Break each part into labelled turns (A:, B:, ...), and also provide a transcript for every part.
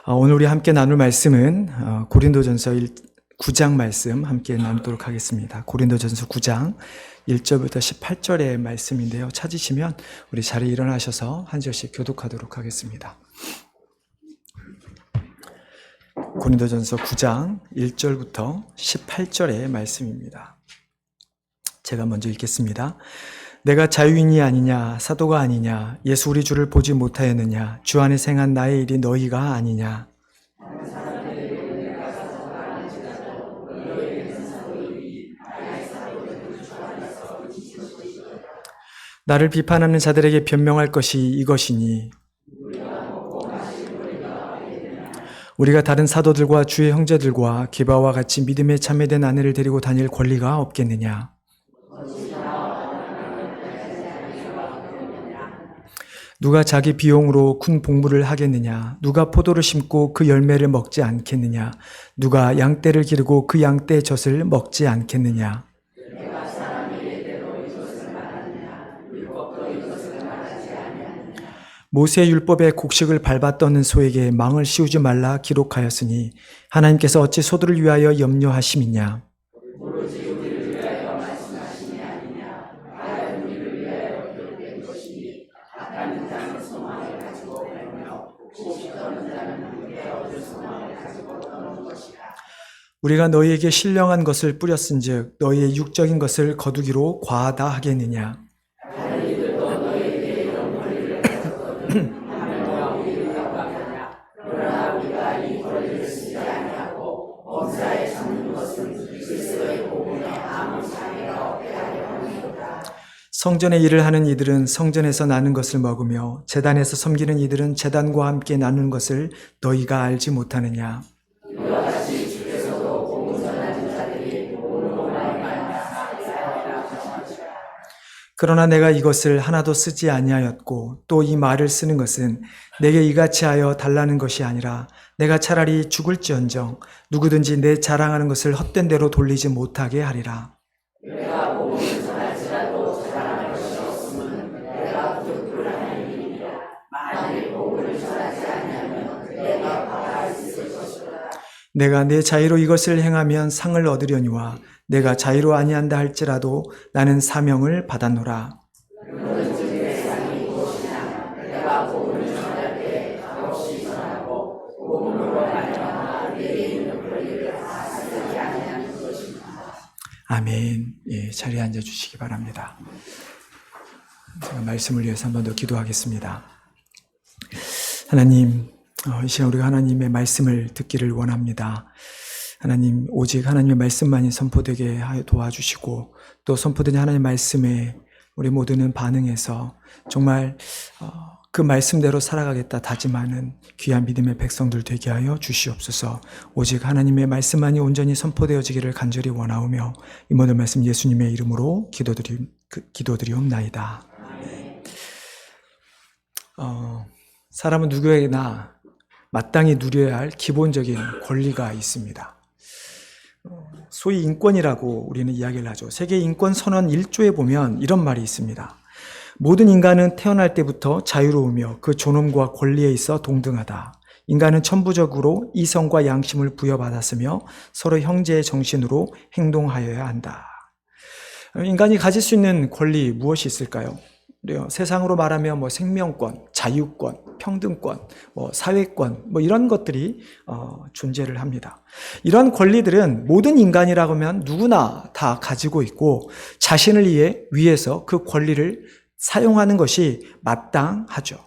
A: 오늘 우리 함께 나눌 말씀은 고린도전서 9장 말씀 함께 나누도록 하겠습니다. 고린도전서 9장 1절부터 18절의 말씀인데요. 찾으시면 우리 자리에 일어나셔서 한 절씩 교독하도록 하겠습니다. 고린도전서 9장 1절부터 18절의 말씀입니다. 제가 먼저 읽겠습니다. 내가 자유인이 아니냐, 사도가 아니냐, 예수 우리 주를 보지 못하였느냐, 주 안에서 행한 나의 일이 너희가 아니냐. 나를 비판하는 자들에게 변명할 것이 이것이니, 우리가 다른 사도들과 주의 형제들과 기바와 같이 믿음에 참여된 아내를 데리고 다닐 권리가 없겠느냐. 누가 자기 비용으로 군 복무를 하겠느냐? 누가 포도를 심고 그 열매를 먹지 않겠느냐? 누가 양떼를 기르고 그 양떼의 젖을 먹지 않겠느냐? 모세의 율법에 곡식을 밟아 떠는 소에게 망을 씌우지 말라 기록하였으니 하나님께서 어찌 소들을 위하여 염려하심이냐? 우리가 너희에게 신령한 것을 뿌렸은즉 너희의 육적인 것을 거두기로 과하다 하겠느냐? 성전의 일을 하는 이들은 성전에서 나는 것을 먹으며 제단에서 섬기는 이들은 제단과 함께 나누는 것을 너희가 알지 못하느냐? 그러나 내가 이것을 하나도 쓰지 아니하였고 또 이 말을 쓰는 것은 내게 이같이 하여 달라는 것이 아니라 내가 차라리 죽을지언정 누구든지 내 자랑하는 것을 헛된 대로 돌리지 못하게 하리라. 내가 복음을 전할지라도 자랑할 것이 없으면 내가 부족불 하나님이니라. 만일 복음을 전하지 않으면 내가 바랄 수 있을 것이라. 내가 내 자의로 이것을 행하면 상을 얻으려니와 내가 자의로 아니한다 할지라도 나는 사명을 받았노라. 아멘. 예, 자리에 앉아 주시기 바랍니다. 제가 말씀을 위해서 한 번 더 기도하겠습니다. 하나님, 이 시간 우리가 하나님의 말씀을 듣기를 원합니다. 하나님, 오직 하나님의 말씀만이 선포되게 하여 도와주시고 또 선포된 하나님의 말씀에 우리 모두는 반응해서 정말 그 말씀대로 살아가겠다 다짐하는 귀한 믿음의 백성들 되게 하여 주시옵소서. 오직 하나님의 말씀만이 온전히 선포되어지기를 간절히 원하오며 이 모든 말씀 예수님의 이름으로 기도드리옵나이다. 사람은 누구에게나 마땅히 누려야 할 기본적인 권리가 있습니다. 소위 인권이라고 우리는 이야기를 하죠. 세계 인권 선언 1조에 보면 이런 말이 있습니다. 모든 인간은 태어날 때부터 자유로우며 그 존엄과 권리에 있어 동등하다. 인간은 천부적으로 이성과 양심을 부여받았으며 서로 형제의 정신으로 행동하여야 한다. 인간이 가질 수 있는 권리 무엇이 있을까요? 세상으로 말하면 생명권, 자유권, 평등권, 사회권, 이런 것들이 존재를 합니다. 이런 권리들은 모든 인간이라고 하면 누구나 다 가지고 있고 자신을 위해서 그 권리를 사용하는 것이 마땅하죠.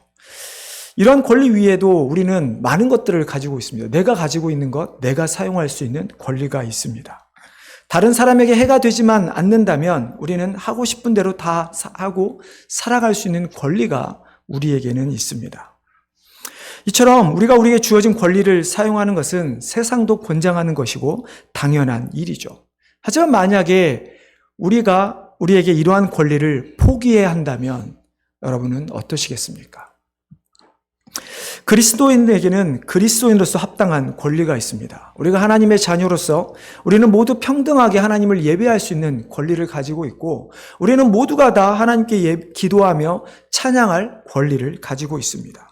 A: 이런 권리 위에도 우리는 많은 것들을 가지고 있습니다. 내가 가지고 있는 것, 내가 사용할 수 있는 권리가 있습니다. 다른 사람에게 해가 되지만 않는다면 우리는 하고 싶은 대로 다 하고 살아갈 수 있는 권리가 우리에게는 있습니다. 이처럼 우리가 우리에게 주어진 권리를 사용하는 것은 세상도 권장하는 것이고 당연한 일이죠. 하지만 만약에 우리에게 이러한 권리를 포기해야 한다면 여러분은 어떠시겠습니까? 그리스도인에게는 그리스도인으로서 합당한 권리가 있습니다. 우리가 하나님의 자녀로서 우리는 모두 평등하게 하나님을 예배할 수 있는 권리를 가지고 있고 우리는 모두가 다 하나님께 기도하며 찬양할 권리를 가지고 있습니다.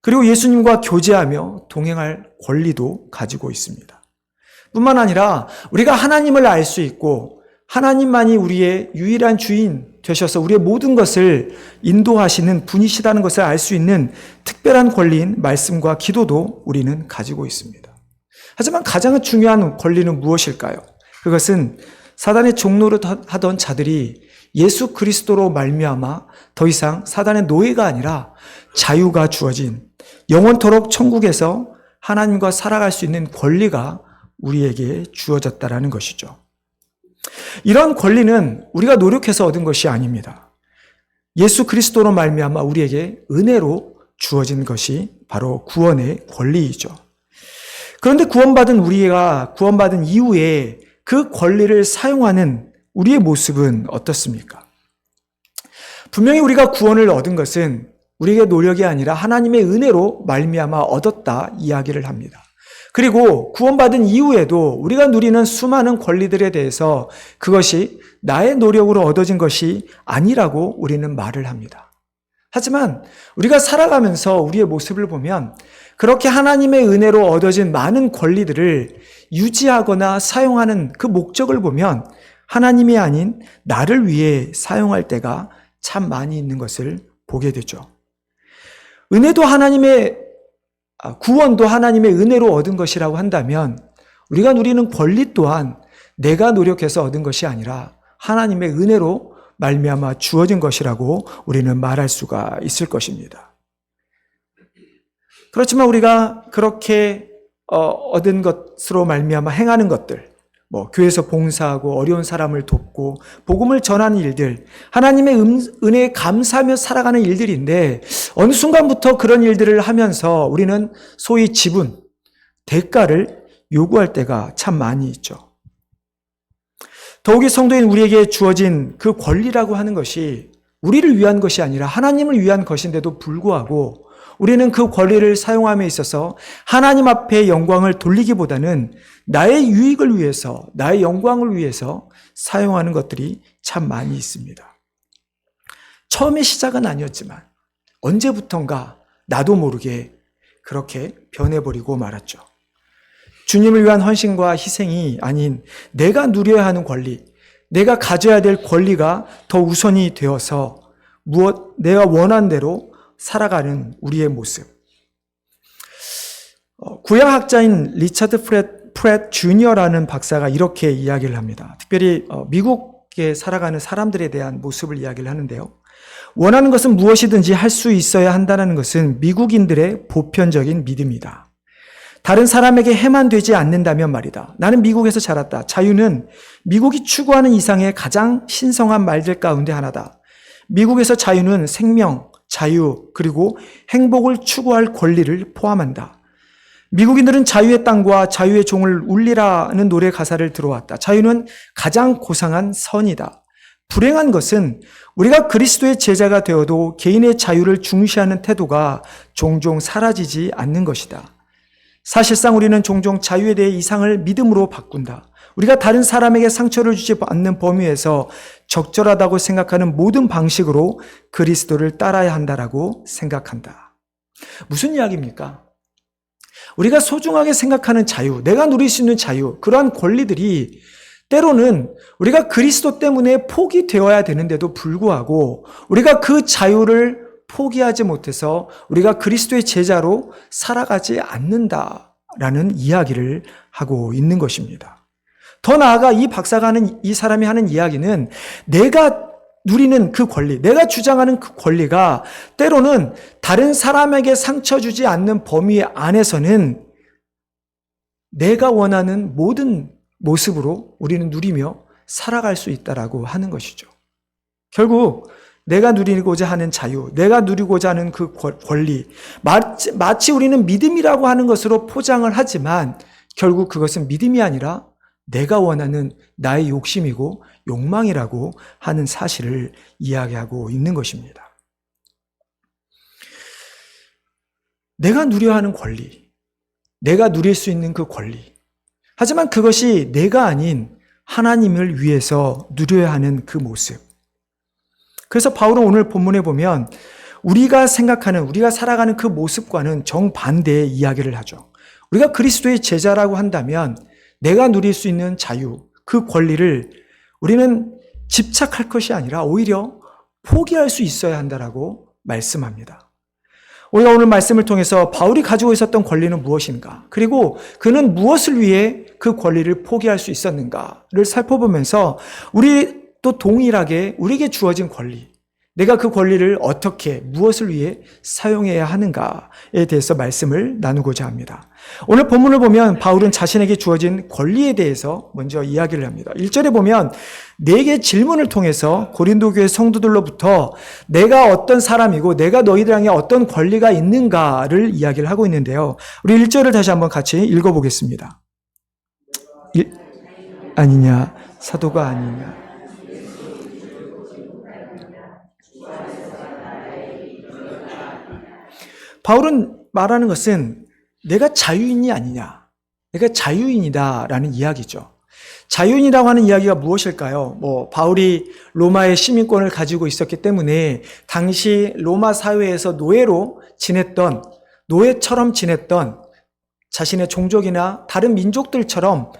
A: 그리고 예수님과 교제하며 동행할 권리도 가지고 있습니다. 뿐만 아니라 우리가 하나님을 알 수 있고 하나님만이 우리의 유일한 주인 되셔서 우리의 모든 것을 인도하시는 분이시다는 것을 알 수 있는 특별한 권리인 말씀과 기도도 우리는 가지고 있습니다. 하지만 가장 중요한 권리는 무엇일까요? 그것은 사단의 종로를 하던 자들이 예수 그리스도로 말미암아 더 이상 사단의 노예가 아니라 자유가 주어진 영원토록 천국에서 하나님과 살아갈 수 있는 권리가 우리에게 주어졌다라는 것이죠. 이런 권리는 우리가 노력해서 얻은 것이 아닙니다. 예수 그리스도로 말미암아 우리에게 은혜로 주어진 것이 바로 구원의 권리이죠. 그런데 우리가 구원받은 이후에 그 권리를 사용하는 우리의 모습은 어떻습니까? 분명히 우리가 구원을 얻은 것은 우리의 노력이 아니라 하나님의 은혜로 말미암아 얻었다 이야기를 합니다. 그리고 구원받은 이후에도 우리가 누리는 수많은 권리들에 대해서 그것이 나의 노력으로 얻어진 것이 아니라고 우리는 말을 합니다. 하지만 우리가 살아가면서 우리의 모습을 보면 그렇게 하나님의 은혜로 얻어진 많은 권리들을 유지하거나 사용하는 그 목적을 보면 하나님이 아닌 나를 위해 사용할 때가 참 많이 있는 것을 보게 되죠. 구원도 하나님의 은혜로 얻은 것이라고 한다면 우리가 누리는 권리 또한 내가 노력해서 얻은 것이 아니라 하나님의 은혜로 말미암아 주어진 것이라고 우리는 말할 수가 있을 것입니다. 그렇지만 우리가 그렇게 얻은 것으로 말미암아 행하는 것들, 교회에서 봉사하고 어려운 사람을 돕고 복음을 전하는 일들, 하나님의 은혜에 감사하며 살아가는 일들인데 어느 순간부터 그런 일들을 하면서 우리는 소위 지분, 대가를 요구할 때가 참 많이 있죠. 더욱이 성도인 우리에게 주어진 그 권리라고 하는 것이 우리를 위한 것이 아니라 하나님을 위한 것인데도 불구하고 우리는 그 권리를 사용함에 있어서 하나님 앞에 영광을 돌리기보다는 나의 유익을 위해서, 나의 영광을 위해서 사용하는 것들이 참 많이 있습니다. 처음에 시작은 아니었지만 언제부턴가 나도 모르게 그렇게 변해버리고 말았죠. 주님을 위한 헌신과 희생이 아닌 내가 누려야 하는 권리, 내가 가져야 될 권리가 더 우선이 되어서 내가 원한 대로 살아가는 우리의 모습. 구약학자인 리처드 프렛 주니어라는 박사가 이렇게 이야기를 합니다. 특별히 미국에 살아가는 사람들에 대한 모습을 이야기를 하는데요. 원하는 것은 무엇이든지 할 수 있어야 한다는 것은 미국인들의 보편적인 믿음이다. 다른 사람에게 해만 되지 않는다면 말이다. 나는 미국에서 자랐다. 자유는 미국이 추구하는 이상의 가장 신성한 말들 가운데 하나다. 미국에서 자유는 생명, 자유, 그리고 행복을 추구할 권리를 포함한다. 미국인들은 자유의 땅과 자유의 종을 울리라는 노래 가사를 들어왔다. 자유는 가장 고상한 선이다. 불행한 것은 우리가 그리스도의 제자가 되어도 개인의 자유를 중시하는 태도가 종종 사라지지 않는 것이다. 사실상 우리는 종종 자유에 대해 이상을 믿음으로 바꾼다. 우리가 다른 사람에게 상처를 주지 않는 범위에서 적절하다고 생각하는 모든 방식으로 그리스도를 따라야 한다라고 생각한다. 무슨 이야기입니까? 우리가 소중하게 생각하는 자유, 내가 누릴 수 있는 자유, 그러한 권리들이 때로는 우리가 그리스도 때문에 포기되어야 되는데도 불구하고 우리가 그 자유를 포기하지 못해서 우리가 그리스도의 제자로 살아가지 않는다라는 이야기를 하고 있는 것입니다. 더 나아가 이 사람이 하는 이야기는 내가 누리는 그 권리, 내가 주장하는 그 권리가 때로는 다른 사람에게 상처 주지 않는 범위 안에서는 내가 원하는 모든 모습으로 우리는 누리며 살아갈 수 있다라고 하는 것이죠. 결국 내가 누리고자 하는 자유, 내가 누리고자 하는 그 권리, 마치 우리는 믿음이라고 하는 것으로 포장을 하지만 결국 그것은 믿음이 아니라 내가 원하는 나의 욕심이고 욕망이라고 하는 사실을 이야기하고 있는 것입니다. 내가 누려야 하는 권리, 내가 누릴 수 있는 그 권리. 하지만 그것이 내가 아닌 하나님을 위해서 누려야 하는 그 모습. 그래서 바울은 오늘 본문에 보면 우리가 생각하는, 우리가 살아가는 그 모습과는 정반대의 이야기를 하죠. 우리가 그리스도의 제자라고 한다면 내가 누릴 수 있는 자유, 그 권리를 우리는 집착할 것이 아니라 오히려 포기할 수 있어야 한다라고 말씀합니다. 우리가 오늘 말씀을 통해서 바울이 가지고 있었던 권리는 무엇인가? 그리고 그는 무엇을 위해 그 권리를 포기할 수 있었는가를 살펴보면서 우리 또 동일하게 우리에게 주어진 권리, 내가 그 권리를 어떻게, 무엇을 위해 사용해야 하는가에 대해서 말씀을 나누고자 합니다. 오늘 본문을 보면 바울은 자신에게 주어진 권리에 대해서 먼저 이야기를 합니다. 1절에 보면 4개의 질문을 통해서 고린도 교회 성도들로부터 내가 어떤 사람이고 내가 너희들 향해 어떤 권리가 있는가를 이야기를 하고 있는데요. 우리 1절을 다시 한번 같이 읽어보겠습니다. 아니냐, 사도가 아니냐. 바울은 말하는 것은 내가 자유인이 아니냐, 내가 자유인이다라는 이야기죠. 자유인이라고 하는 이야기가 무엇일까요? 바울이 로마의 시민권을 가지고 있었기 때문에 당시 로마 사회에서 노예처럼 지냈던 자신의 종족이나 다른 민족들처럼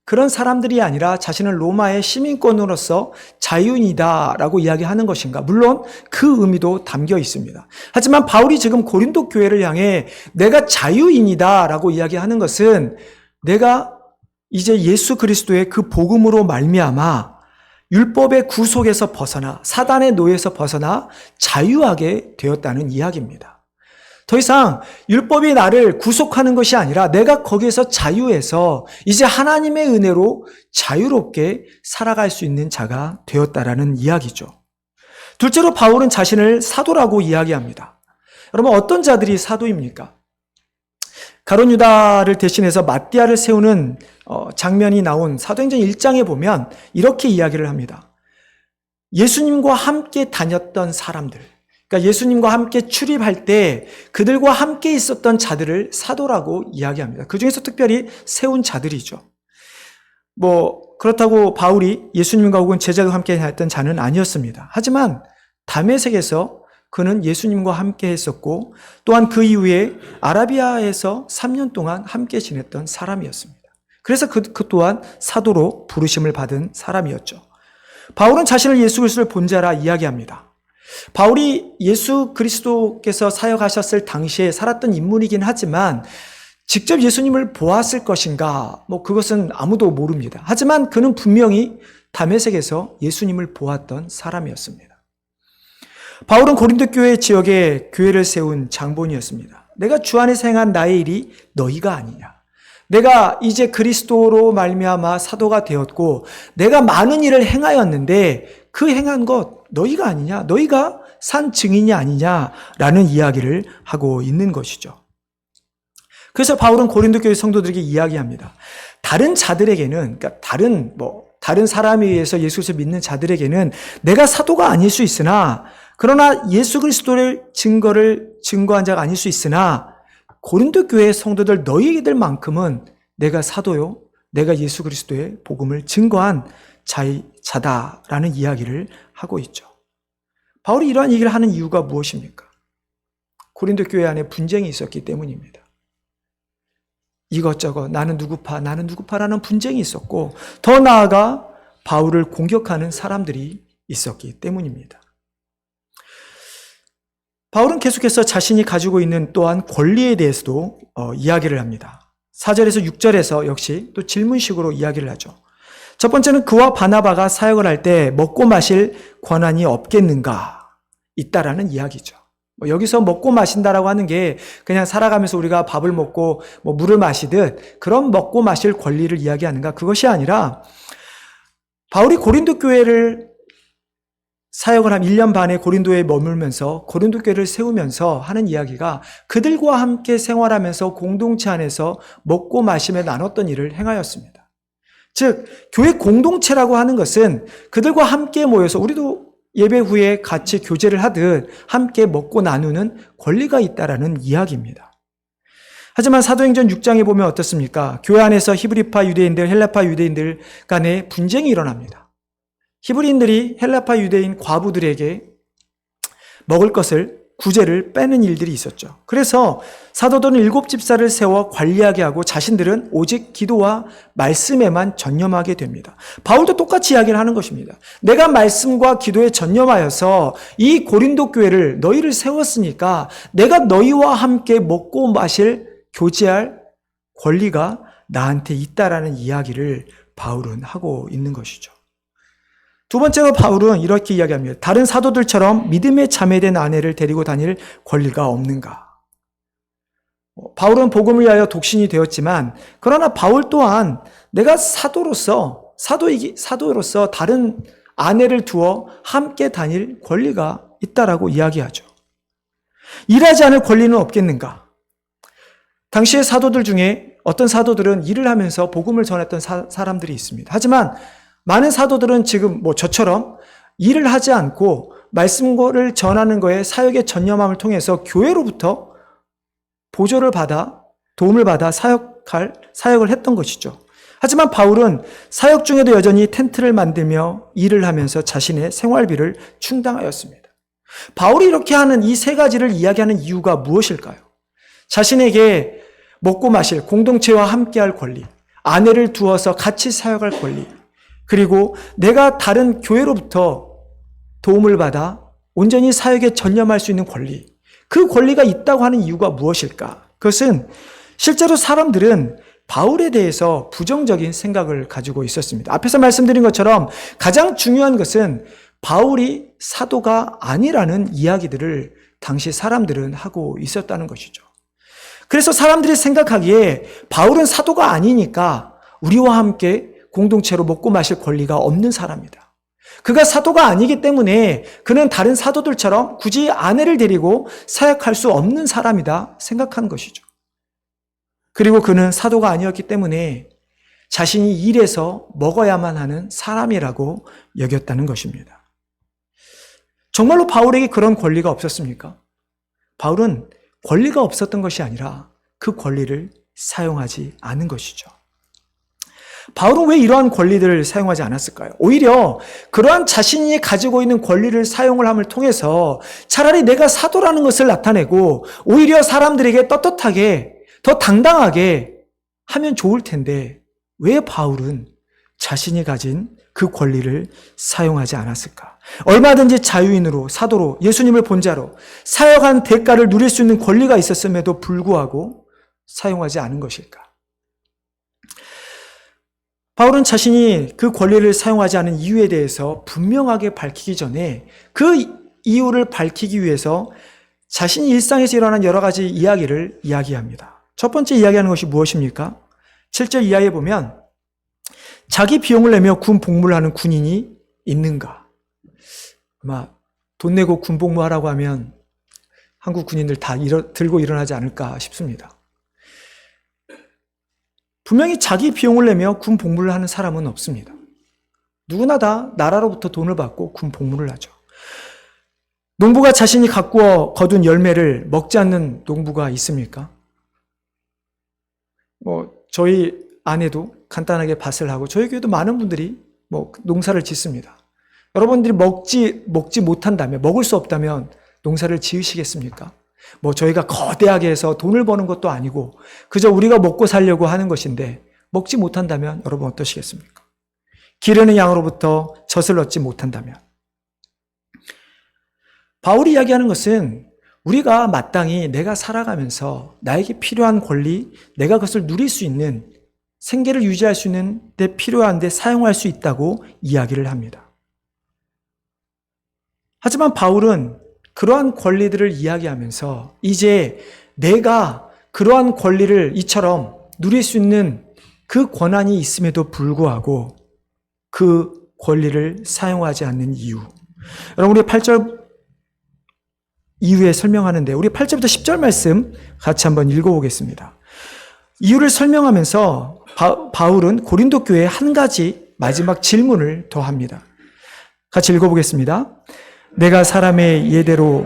A: 그런 사람들이 아니라 자신을 로마의 시민권으로서 자유인이다라고 이야기하는 것인가? 물론 그 의미도 담겨 있습니다. 하지만 바울이 지금 고린도 교회를 향해 내가 자유인이다라고 이야기하는 것은 내가 이제 예수 그리스도의 그 복음으로 말미암아 율법의 구속에서 벗어나 사단의 노예에서 벗어나 자유하게 되었다는 이야기입니다. 더 이상 율법이 나를 구속하는 것이 아니라 내가 거기에서 자유해서 이제 하나님의 은혜로 자유롭게 살아갈 수 있는 자가 되었다라는 이야기죠. 둘째로 바울은 자신을 사도라고 이야기합니다. 여러분, 어떤 자들이 사도입니까? 가룟 유다를 대신해서 마띠아를 세우는 장면이 나온 사도행전 1장에 보면 이렇게 이야기를 합니다. 예수님과 함께 다녔던 사람들, 그러니까 예수님과 함께 출입할 때 그들과 함께 있었던 자들을 사도라고 이야기합니다. 그 중에서 특별히 세운 자들이죠. 그렇다고 바울이 예수님과 혹은 제자들과 함께 했던 자는 아니었습니다. 하지만 다메섹에서 그는 예수님과 함께 했었고 또한 그 이후에 아라비아에서 3년 동안 함께 지냈던 사람이었습니다. 그래서 그 또한 사도로 부르심을 받은 사람이었죠. 바울은 자신을 예수 그리스도를 본 자라 이야기합니다. 바울이 예수 그리스도께서 사역하셨을 당시에 살았던 인물이긴 하지만 직접 예수님을 보았을 것인가? 그것은 아무도 모릅니다. 하지만 그는 분명히 다메섹에서 예수님을 보았던 사람이었습니다. 바울은 고린도 교회 지역에 교회를 세운 장본이었습니다. 내가 주 안에서 행한 나의 일이 너희가 아니냐? 내가 이제 그리스도로 말미암아 사도가 되었고 내가 많은 일을 행하였는데 그 행한 것 너희가 아니냐? 너희가 산 증인이 아니냐라는 이야기를 하고 있는 것이죠. 그래서 바울은 고린도 교회 성도들에게 이야기합니다. 다른 자들에게는, 그러니까 다른 사람에 의해서 예수 그리스도를 믿는 자들에게는 내가 사도가 아닐 수 있으나, 그러나 예수 그리스도를 증거한 자가 아닐 수 있으나 고린도 교회 성도들 너희들만큼은 내가 사도요, 내가 예수 그리스도의 복음을 증거한 자다라는 이야기를 하고 있죠. 바울이 이러한 얘기를 하는 이유가 무엇입니까? 고린도 교회 안에 분쟁이 있었기 때문입니다. 이것저것 나는 누구파라는 분쟁이 있었고 더 나아가 바울을 공격하는 사람들이 있었기 때문입니다. 바울은 계속해서 자신이 가지고 있는 또한 권리에 대해서도 이야기를 합니다. 4절에서 6절에서 역시 또 질문식으로 이야기를 하죠. 첫 번째는 그와 바나바가 사역을 할 때 먹고 마실 권한이 없겠는가? 있다라는 이야기죠. 여기서 먹고 마신다라고 하는 게 그냥 살아가면서 우리가 밥을 먹고 물을 마시듯 그런 먹고 마실 권리를 이야기하는가? 그것이 아니라 바울이 고린도 교회를 사역을 한 1년 반에 고린도에 머물면서 고린도 교회를 세우면서 하는 이야기가 그들과 함께 생활하면서 공동체 안에서 먹고 마시며 나눴던 일을 행하였습니다. 즉 교회 공동체라고 하는 것은 그들과 함께 모여서 우리도 예배 후에 같이 교제를 하듯 함께 먹고 나누는 권리가 있다라는 이야기입니다. 하지만 사도행전 6장에 보면 어떻습니까? 교회 안에서 히브리파 유대인들, 헬라파 유대인들 간에 분쟁이 일어납니다. 히브리인들이 헬라파 유대인 과부들에게 먹을 것을 구제를 빼는 일들이 있었죠. 그래서 사도들은 7집사를 세워 관리하게 하고 자신들은 오직 기도와 말씀에만 전념하게 됩니다. 바울도 똑같이 이야기를 하는 것입니다. 내가 말씀과 기도에 전념하여서 이 고린도 교회를 너희를 세웠으니까 내가 너희와 함께 먹고 마실 교제할 권리가 나한테 있다라는 이야기를 바울은 하고 있는 것이죠. 두 번째로 바울은 이렇게 이야기합니다. 다른 사도들처럼 믿음에 자매된 아내를 데리고 다닐 권리가 없는가? 바울은 복음을 위하여 독신이 되었지만 그러나 바울 또한 내가 사도로서 다른 아내를 두어 함께 다닐 권리가 있다라고 이야기하죠. 일하지 않을 권리는 없겠는가? 당시의 사도들 중에 어떤 사도들은 일을 하면서 복음을 전했던 사람들이 있습니다. 하지만 많은 사도들은 지금 저처럼 일을 하지 않고 말씀을 전하는 거에 사역에 전념함을 통해서 교회로부터 보조를 받아 도움을 받아 사역을 했던 것이죠. 하지만 바울은 사역 중에도 여전히 텐트를 만들며 일을 하면서 자신의 생활비를 충당하였습니다. 바울이 이렇게 하는 이 세 가지를 이야기하는 이유가 무엇일까요? 자신에게 먹고 마실 공동체와 함께할 권리, 아내를 두어서 같이 사역할 권리, 그리고 내가 다른 교회로부터 도움을 받아 온전히 사역에 전념할 수 있는 권리, 그 권리가 있다고 하는 이유가 무엇일까? 그것은 실제로 사람들은 바울에 대해서 부정적인 생각을 가지고 있었습니다. 앞에서 말씀드린 것처럼 가장 중요한 것은 바울이 사도가 아니라는 이야기들을 당시 사람들은 하고 있었다는 것이죠. 그래서 사람들이 생각하기에 바울은 사도가 아니니까 우리와 함께 공동체로 먹고 마실 권리가 없는 사람이다. 그가 사도가 아니기 때문에 그는 다른 사도들처럼 굳이 아내를 데리고 사역할 수 없는 사람이다 생각하는 것이죠. 그리고 그는 사도가 아니었기 때문에 자신이 일해서 먹어야만 하는 사람이라고 여겼다는 것입니다. 정말로 바울에게 그런 권리가 없었습니까? 바울은 권리가 없었던 것이 아니라 그 권리를 사용하지 않은 것이죠. 바울은 왜 이러한 권리들을 사용하지 않았을까요? 오히려 그러한 자신이 가지고 있는 권리를 사용을 함을 통해서 차라리 내가 사도라는 것을 나타내고 오히려 사람들에게 떳떳하게 더 당당하게 하면 좋을 텐데 왜 바울은 자신이 가진 그 권리를 사용하지 않았을까? 얼마든지 자유인으로 사도로 예수님을 본 자로 사역한 대가를 누릴 수 있는 권리가 있었음에도 불구하고 사용하지 않은 것일까? 바울은 자신이 그 권리를 사용하지 않은 이유에 대해서 분명하게 밝히기 전에 그 이유를 밝히기 위해서 자신이 일상에서 일어난 여러 가지 이야기를 이야기합니다. 첫 번째 이야기하는 것이 무엇입니까? 7절 이하에 보면 자기 비용을 내며 군 복무를 하는 군인이 있는가? 아마 돈 내고 군 복무하라고 하면 한국 군인들 다 들고 일어나지 않을까 싶습니다. 분명히 자기 비용을 내며 군 복무를 하는 사람은 없습니다. 누구나 다 나라로부터 돈을 받고 군 복무를 하죠. 농부가 자신이 가꾸어 거둔 열매를 먹지 않는 농부가 있습니까? 저희 아내도 간단하게 밭을 하고 저희 교회도 많은 분들이 농사를 짓습니다. 여러분들이 먹지 못한다면, 먹을 수 없다면 농사를 지으시겠습니까? 저희가 거대하게 해서 돈을 버는 것도 아니고 그저 우리가 먹고 살려고 하는 것인데 먹지 못한다면 여러분 어떠시겠습니까? 기르는 양으로부터 젖을 얻지 못한다면. 바울이 이야기하는 것은 우리가 마땅히 내가 살아가면서 나에게 필요한 권리, 내가 그것을 누릴 수 있는 생계를 유지할 수 있는 데 필요한 데 사용할 수 있다고 이야기를 합니다. 하지만 바울은 그러한 권리들을 이야기하면서 이제 내가 그러한 권리를 이처럼 누릴 수 있는 그 권한이 있음에도 불구하고 그 권리를 사용하지 않는 이유. 여러분, 우리 8절 이후에 설명하는데 우리 8절부터 10절 말씀 같이 한번 읽어보겠습니다. 이유를 설명하면서 바울은 고린도 교회에 한 가지 마지막 질문을 더합니다. 같이 읽어보겠습니다. 내가 사람의 예대로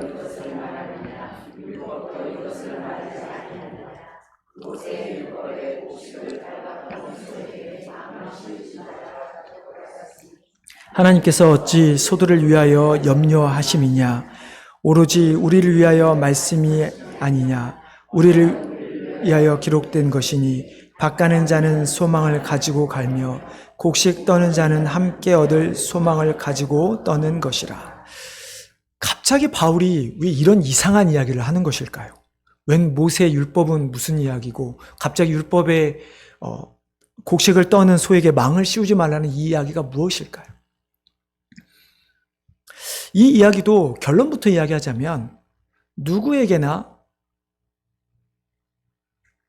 A: 하나님께서 어찌 소들을 위하여 염려하심이냐? 오로지 우리를 위하여 말씀이 아니냐. 우리를 위하여 기록된 것이니 밭가는 자는 소망을 가지고 갈며 곡식 떠는 자는 함께 얻을 소망을 가지고 떠는 것이라. 갑자기 바울이 왜 이런 이상한 이야기를 하는 것일까요? 웬 모세 율법은 무슨 이야기고 갑자기 율법에 곡식을 떠는 소에게 망을 씌우지 말라는 이 이야기가 무엇일까요? 이 이야기도 결론부터 이야기하자면 누구에게나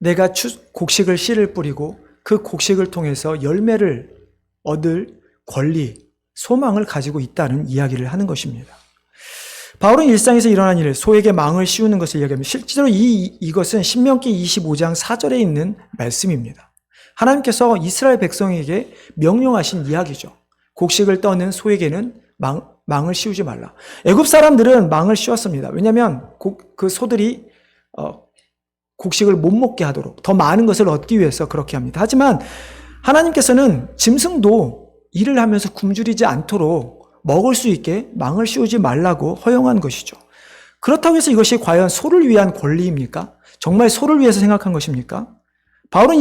A: 내가 곡식을 씨를 뿌리고 그 곡식을 통해서 열매를 얻을 권리, 소망을 가지고 있다는 이야기를 하는 것입니다. 바울은 일상에서 일어난 일, 소에게 망을 씌우는 것을 이야기합니다. 실제로 이것은 신명기 25장 4절에 있는 말씀입니다. 하나님께서 이스라엘 백성에게 명령하신 이야기죠. 곡식을 떠는 소에게는 망을 씌우지 말라. 애굽 사람들은 망을 씌웠습니다. 왜냐하면 그 소들이 곡식을 못 먹게 하도록 더 많은 것을 얻기 위해서 그렇게 합니다. 하지만 하나님께서는 짐승도 일을 하면서 굶주리지 않도록 먹을 수 있게 망을 씌우지 말라고 허용한 것이죠. 그렇다고 해서 이것이 과연 소를 위한 권리입니까? 정말 소를 위해서 생각한 것입니까? 바울은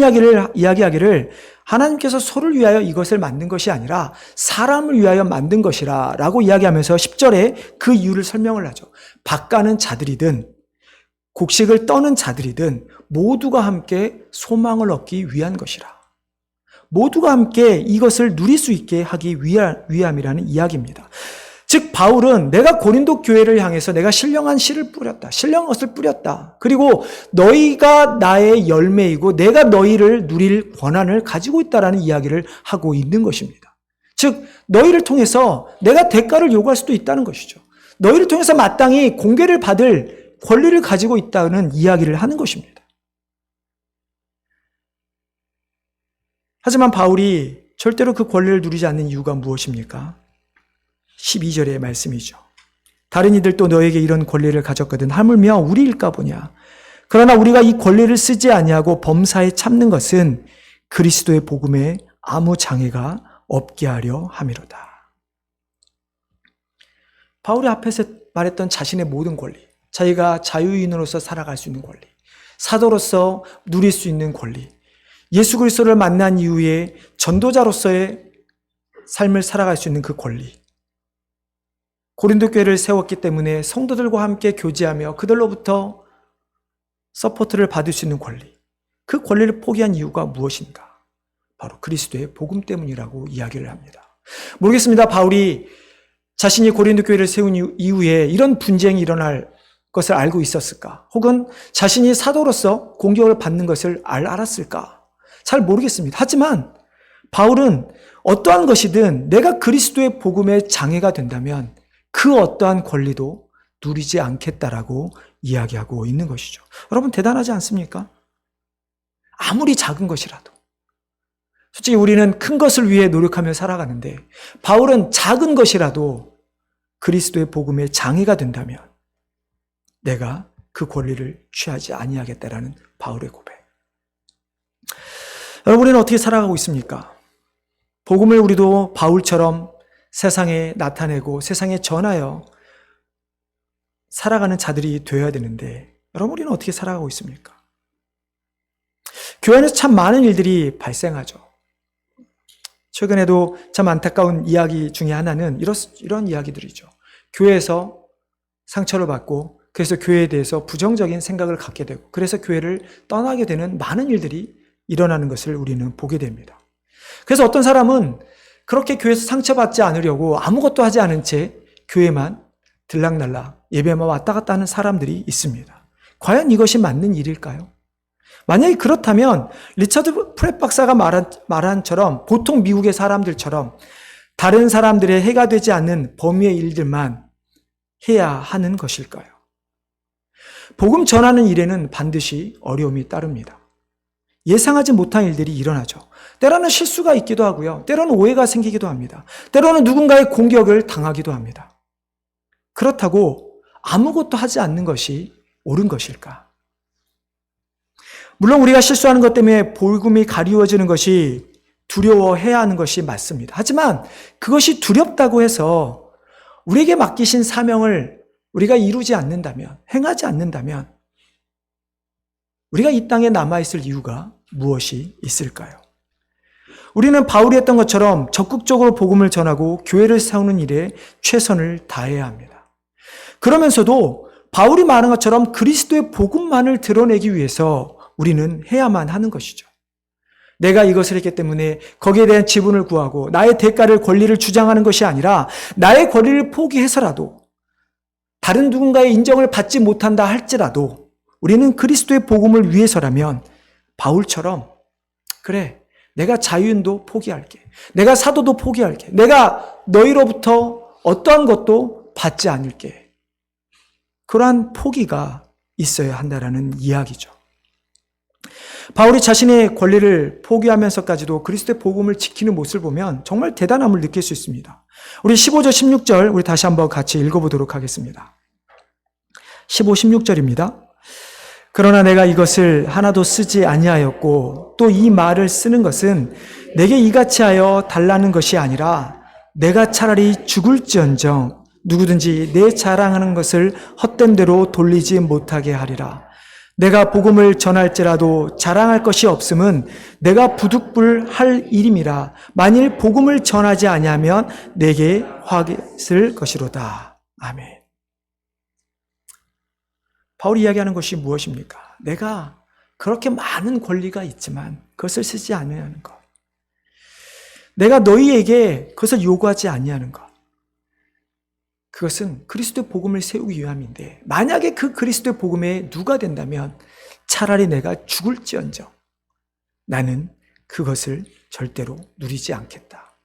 A: 이야기하기를 하나님께서 소를 위하여 이것을 만든 것이 아니라 사람을 위하여 만든 것이라 라고 이야기하면서 10절에 그 이유를 설명을 하죠. 밭가는 자들이든 곡식을 떠는 자들이든 모두가 함께 소망을 얻기 위한 것이라. 모두가 함께 이것을 누릴 수 있게 하기 위함이라는 이야기입니다. 즉 바울은 내가 고린도 교회를 향해서 내가 신령한 씨를 뿌렸다. 신령한 것을 뿌렸다. 그리고 너희가 나의 열매이고 내가 너희를 누릴 권한을 가지고 있다라는 이야기를 하고 있는 것입니다. 즉 너희를 통해서 내가 대가를 요구할 수도 있다는 것이죠. 너희를 통해서 마땅히 공개를 받을 권리를 가지고 있다는 이야기를 하는 것입니다. 하지만 바울이 절대로 그 권리를 누리지 않는 이유가 무엇입니까? 12절의 말씀이죠. 다른 이들도 너에게 이런 권리를 가졌거든 하물며 우리일까 보냐. 그러나 우리가 이 권리를 쓰지 아니하고 범사에 참는 것은 그리스도의 복음에 아무 장애가 없게 하려 함이로다. 바울이 앞에서 말했던 자신의 모든 권리, 자기가 자유인으로서 살아갈 수 있는 권리, 사도로서 누릴 수 있는 권리, 예수 그리스도를 만난 이후에 전도자로서의 삶을 살아갈 수 있는 그 권리, 고린도 교회를 세웠기 때문에 성도들과 함께 교제하며 그들로부터 서포트를 받을 수 있는 권리, 그 권리를 포기한 이유가 무엇인가? 바로 그리스도의 복음 때문이라고 이야기를 합니다. 모르겠습니다. 바울이 자신이 고린도 교회를 세운 이후에 이런 분쟁이 일어날 것을 알고 있었을까? 혹은 자신이 사도로서 공격을 받는 것을 알았을까? 잘 모르겠습니다. 하지만 바울은 어떠한 것이든 내가 그리스도의 복음에 장애가 된다면 그 어떠한 권리도 누리지 않겠다라고 이야기하고 있는 것이죠. 여러분 대단하지 않습니까? 아무리 작은 것이라도. 솔직히 우리는 큰 것을 위해 노력하며 살아가는데 바울은 작은 것이라도 그리스도의 복음에 장애가 된다면 내가 그 권리를 취하지 아니하겠다라는 바울의 고백. 여러분 우리는 어떻게 살아가고 있습니까? 복음을 우리도 바울처럼 세상에 나타내고 세상에 전하여 살아가는 자들이 되어야 되는데 여러분 우리는 어떻게 살아가고 있습니까? 교회 안에서 참 많은 일들이 발생하죠. 최근에도 참 안타까운 이야기 중에 하나는 이런 이야기들이죠. 교회에서 상처를 받고 그래서 교회에 대해서 부정적인 생각을 갖게 되고 그래서 교회를 떠나게 되는 많은 일들이 일어나는 것을 우리는 보게 됩니다. 그래서 어떤 사람은 그렇게 교회에서 상처받지 않으려고 아무것도 하지 않은 채 교회만 들락날락 예배만 왔다 갔다 하는 사람들이 있습니다. 과연 이것이 맞는 일일까요? 만약에 그렇다면 리처드 프렛 박사가 말한처럼 보통 미국의 사람들처럼 다른 사람들의 해가 되지 않는 범위의 일들만 해야 하는 것일까요? 복음 전하는 일에는 반드시 어려움이 따릅니다. 예상하지 못한 일들이 일어나죠. 때로는 실수가 있기도 하고요. 때로는 오해가 생기기도 합니다. 때로는 누군가의 공격을 당하기도 합니다. 그렇다고 아무것도 하지 않는 것이 옳은 것일까? 물론 우리가 실수하는 것 때문에 복음이 가리워지는 것이 두려워해야 하는 것이 맞습니다. 하지만 그것이 두렵다고 해서 우리에게 맡기신 사명을 우리가 이루지 않는다면, 행하지 않는다면 우리가 이 땅에 남아있을 이유가 무엇이 있을까요? 우리는 바울이 했던 것처럼 적극적으로 복음을 전하고 교회를 세우는 일에 최선을 다해야 합니다. 그러면서도 바울이 말한 것처럼 그리스도의 복음만을 드러내기 위해서 우리는 해야만 하는 것이죠. 내가 이것을 했기 때문에 거기에 대한 지분을 구하고 나의 대가를, 권리를 주장하는 것이 아니라 나의 권리를 포기해서라도 다른 누군가의 인정을 받지 못한다 할지라도 우리는 그리스도의 복음을 위해서라면 바울처럼 그래, 내가 자유인도 포기할게. 내가 사도도 포기할게. 내가 너희로부터 어떠한 것도 받지 않을게. 그러한 포기가 있어야 한다라는 이야기죠. 바울이 자신의 권리를 포기하면서까지도 그리스도의 복음을 지키는 모습을 보면 정말 대단함을 느낄 수 있습니다. 우리 15절, 16절 우리 다시 한번 같이 읽어보도록 하겠습니다. 15, 16절입니다. 그러나 내가 이것을 하나도 쓰지 아니하였고 또 이 말을 쓰는 것은 내게 이같이 하여 달라는 것이 아니라 내가 차라리 죽을지언정 누구든지 내 자랑하는 것을 헛된 대로 돌리지 못하게 하리라. 내가 복음을 전할지라도 자랑할 것이 없음은 내가 부득불할 일임이라. 만일 복음을 전하지 아니하면 내게 화가 있을 것이로다. 아멘. 바울이 이야기하는 것이 무엇입니까? 내가 그렇게 많은 권리가 있지만 그것을 쓰지 아니하는 것. 내가 너희에게 그것을 요구하지 아니하는 것. 그것은 그리스도의 복음을 세우기 위함인데 만약에 그 그리스도의 복음에 누가 된다면 차라리 내가 죽을지언정 나는 그것을 절대로 누리지 않겠다.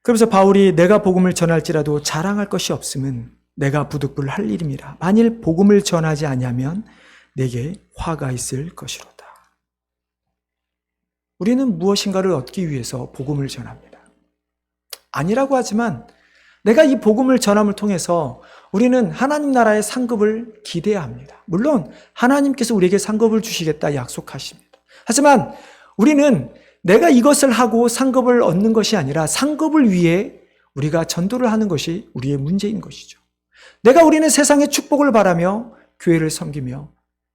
A: 그러면서 바울이 내가 복음을 전할지라도 자랑할 것이 없음은 내가 부득불할 일임이라. 만일 복음을 전하지 아니하면 내게 화가 있을 것이로다. 우리는 무엇인가를 얻기 위해서 복음을 전합니다. 아니라고 하지만 내가 이 복음을 전함을 통해서 우리는 하나님 나라의 상급을 기대해야 합니다. 물론 하나님께서 우리에게 상급을 주시겠다 약속하십니다. 하지만 우리는 내가 이것을 하고 상급을 얻는 것이 아니라 상급을 위해 우리가 전도를 하는 것이 우리의 문제인 것이죠. 우리는 세상의 축복을 바라며 교회를 섬기며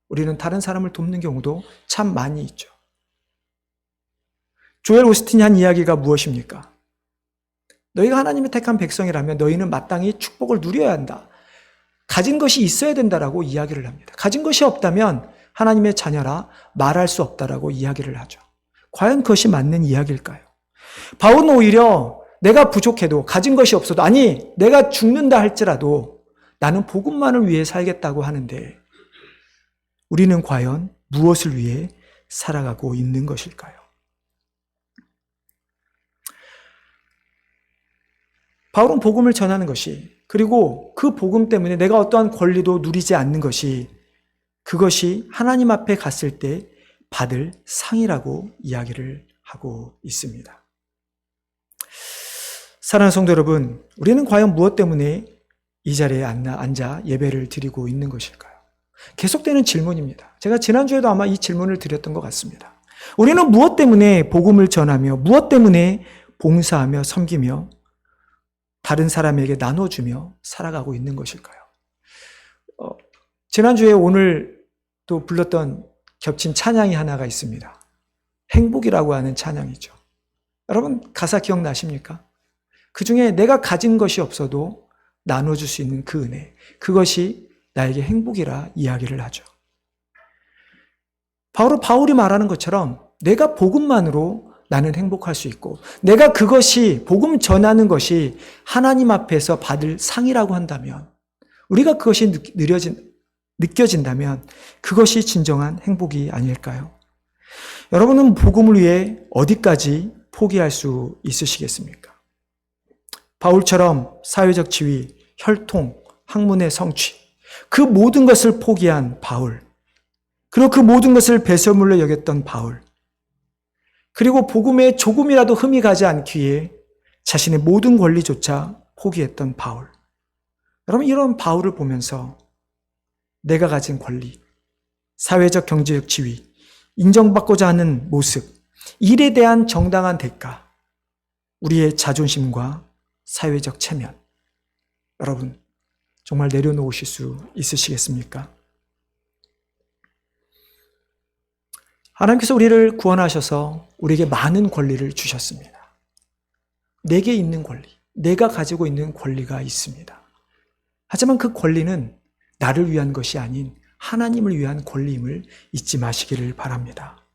A: 우리는 다른 사람을 돕는 경우도 참 많이 있죠. 조엘 오스틴이 한 이야기가 무엇입니까? 너희가 하나님의 택한 백성이라면 너희는 마땅히 축복을 누려야 한다. 가진 것이 있어야 된다라고 이야기를 합니다. 가진 것이 없다면 하나님의 자녀라 말할 수 없다라고 이야기를 하죠. 과연 그것이 맞는 이야기일까요? 바울은 오히려 내가 부족해도 가진 것이 없어도 아니 내가 죽는다 할지라도 나는 복음만을 위해 살겠다고 하는데 우리는 과연 무엇을 위해 살아가고 있는 것일까요? 바울은 복음을 전하는 것이 그리고 그 복음 때문에 내가 어떠한 권리도 누리지 않는 것이 그것이 하나님 앞에 갔을 때 받을 상이라고 이야기를 하고 있습니다. 사랑하는 성도 여러분, 우리는 과연 무엇 때문에 이 자리에 앉아 예배를 드리고 있는 것일까요? 계속되는 질문입니다. 제가 지난주에도 아마 이 질문을 드렸던 것 같습니다. 우리는 무엇 때문에 복음을 전하며 무엇 때문에 봉사하며 섬기며 다른 사람에게 나눠주며 살아가고 있는 것일까요? 지난주에 오늘 또 불렀던 겹친 찬양이 하나가 있습니다. 행복이라고 하는 찬양이죠. 여러분 가사 기억나십니까? 그 중에 내가 가진 것이 없어도 나눠줄 수 있는 그 은혜, 그것이 나에게 행복이라 이야기를 하죠. 바울이 말하는 것처럼 내가 복음만으로 나는 행복할 수 있고 내가 그것이 복음 전하는 것이 하나님 앞에서 받을 상이라고 한다면 우리가 그것이 느껴진다면 그것이 진정한 행복이 아닐까요? 여러분은 복음을 위해 어디까지 포기할 수 있으시겠습니까? 바울처럼 사회적 지위, 혈통, 학문의 성취 그 모든 것을 포기한 바울 그리고 그 모든 것을 배설물로 여겼던 바울 그리고 복음에 조금이라도 흠이 가지 않기에 자신의 모든 권리조차 포기했던 바울. 여러분 이런 바울을 보면서 내가 가진 권리, 사회적 경제적 지위, 인정받고자 하는 모습, 일에 대한 정당한 대가, 우리의 자존심과 사회적 체면, 여러분 정말 내려놓으실 수 있으시겠습니까? 하나님께서 우리를 구원하셔서 우리에게 많은 권리를 주셨습니다. 내게 있는 권리, 내가 가지고 있는 권리가 있습니다. 하지만 그 권리는 나를 위한 것이 아닌 하나님을 위한 권리임을 잊지 마시기를 바랍니다.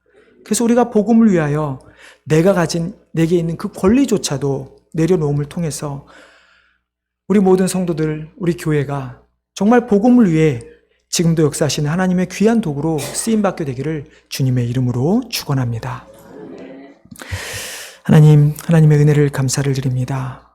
A: 그래서 우리가 복음을 위하여 내게 있는 그 권리조차도 내려놓음을 통해서 우리 모든 성도들, 우리 교회가 정말 복음을 위해 지금도 역사하시는 하나님의 귀한 도구로 쓰임받게 되기를 주님의 이름으로 축원합니다. 하나님, 하나님의 은혜를 감사를 드립니다.